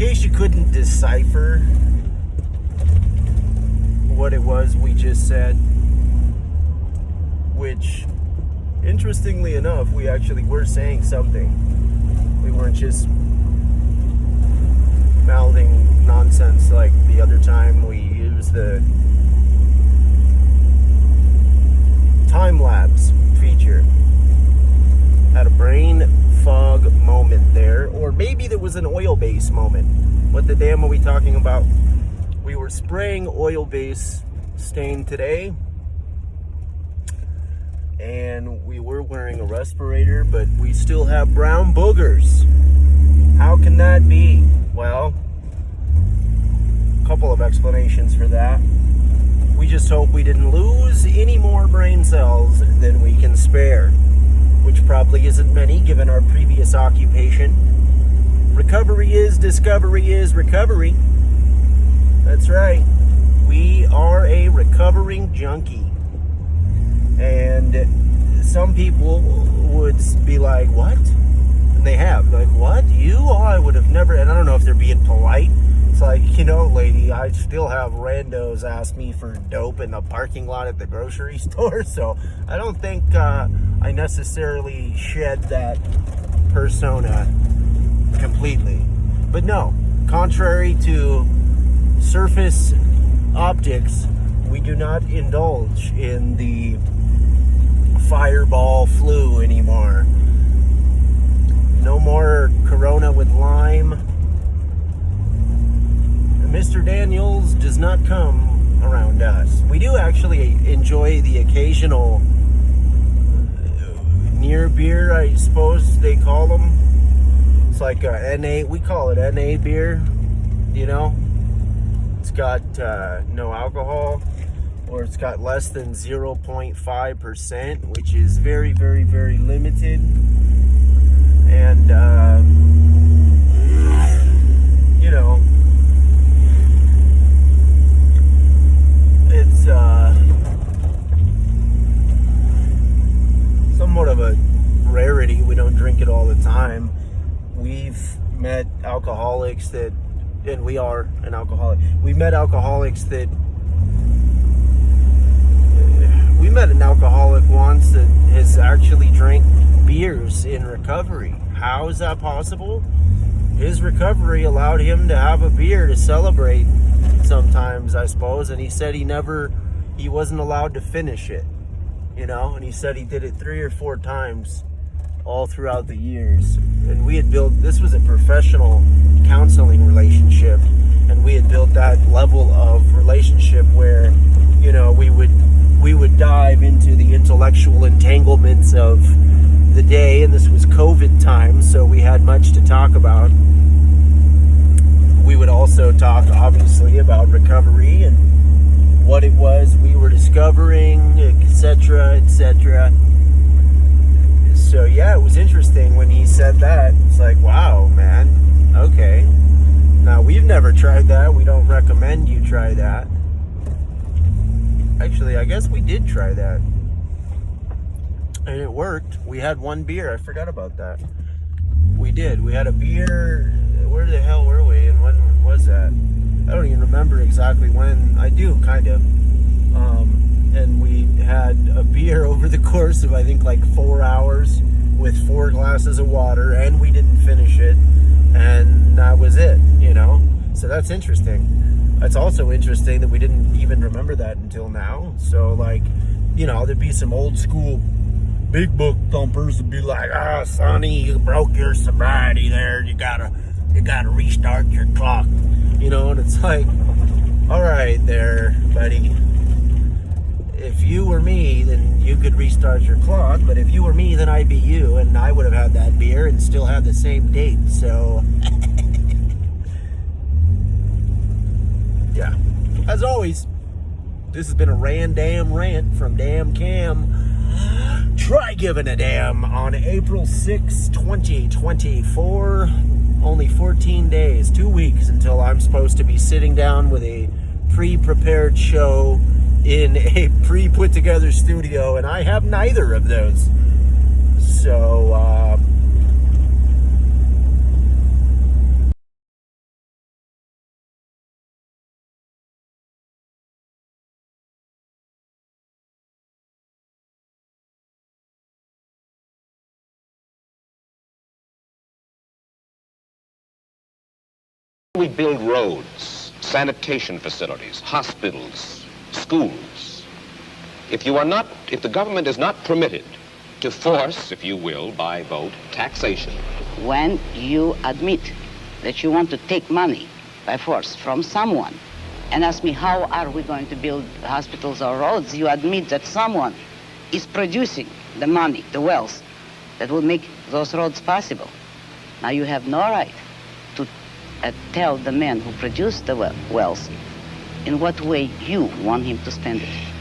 case you couldn't decipher what it was we just said, which, interestingly enough, we actually were saying something. We weren't just mouthing nonsense like the other time we used the time-lapse feature. Had a brain fog moment there, or maybe there was an oil base moment. What the damn are we talking about? We were spraying oil base stain today, and we were wearing a respirator, but we still have brown boogers. How can that be? Well, a couple of explanations for that. We just hope we didn't lose any more brain cells than we can spare, which probably isn't many given our previous occupation. Recovery is discovery is recovery. That's right. We are a recovering junkie. And some people would be like, what? And they have. Like, what? You? Oh, I would have never. And I don't know if they're being polite. It's like, lady, I still have randos ask me for dope in the parking lot at the grocery store. So I don't think I necessarily shed that persona completely. But no, contrary to surface optics, we do not indulge in the fireball flu anymore. No more Corona with lime. Mr. Daniels does not come around us. We do actually enjoy the occasional near beer, I suppose they call them. It's like a NA, we call it NA beer, It's got no alcohol, or it's got less than 0.5%, which is very, very, very limited. And, it's somewhat of a rarity. We don't drink it all the time. We've met alcoholics that, and we are an alcoholic. We met alcoholics that, we met an alcoholic once that has actually drank beers in recovery. How is that possible? His recovery allowed him to have a beer to celebrate sometimes, I suppose, and he said he wasn't allowed to finish it, and he said he did it 3 or 4 times all throughout the years. And we had built, this was a professional counseling relationship, and we had built that level of relationship where, we would dive into the intellectual entanglements of the day, and this was COVID time, so we had much to talk about. We would also talk, obviously, about recovery and what it was we were discovering, etc., etc. So, yeah, it was interesting when he said that. It's like, wow, man, okay. Now, we've never tried that. We don't recommend you try that. Actually, I guess we did try that. And it worked. We had one beer. I forgot about that. We did. We had a beer. Where the hell were we? And when was that? I don't even remember exactly when. I do, kind of. And we had a beer over the course of, I think, like 4 hours with 4 glasses of water, and we didn't finish it. And that was it, So that's interesting. It's also interesting that we didn't even remember that until now. So, there'd be some old school big book thumpers would be like, Sonny, you broke your sobriety there. You gotta restart your clock. And it's like, all right there, buddy. If you were me, then you could restart your clock. But if you were me, then I'd be you, and I would have had that beer and still have the same date. So, yeah. As always, this has been a Randam rant from Damn Cam. Try giving a damn on April 6, 2024. Only 14 days, 2 weeks until I'm supposed to be sitting down with a pre-prepared show in a pre-put together studio, and I have neither of those. So, we build roads, sanitation facilities, hospitals, schools, if the government is not permitted to force, if you will, by vote, taxation. When you admit that you want to take money by force from someone and ask me how are we going to build hospitals or roads, you admit that someone is producing the money, the wealth that will make those roads possible. Now you have no right to tell the man who produced the wealth in what way you want him to spend it.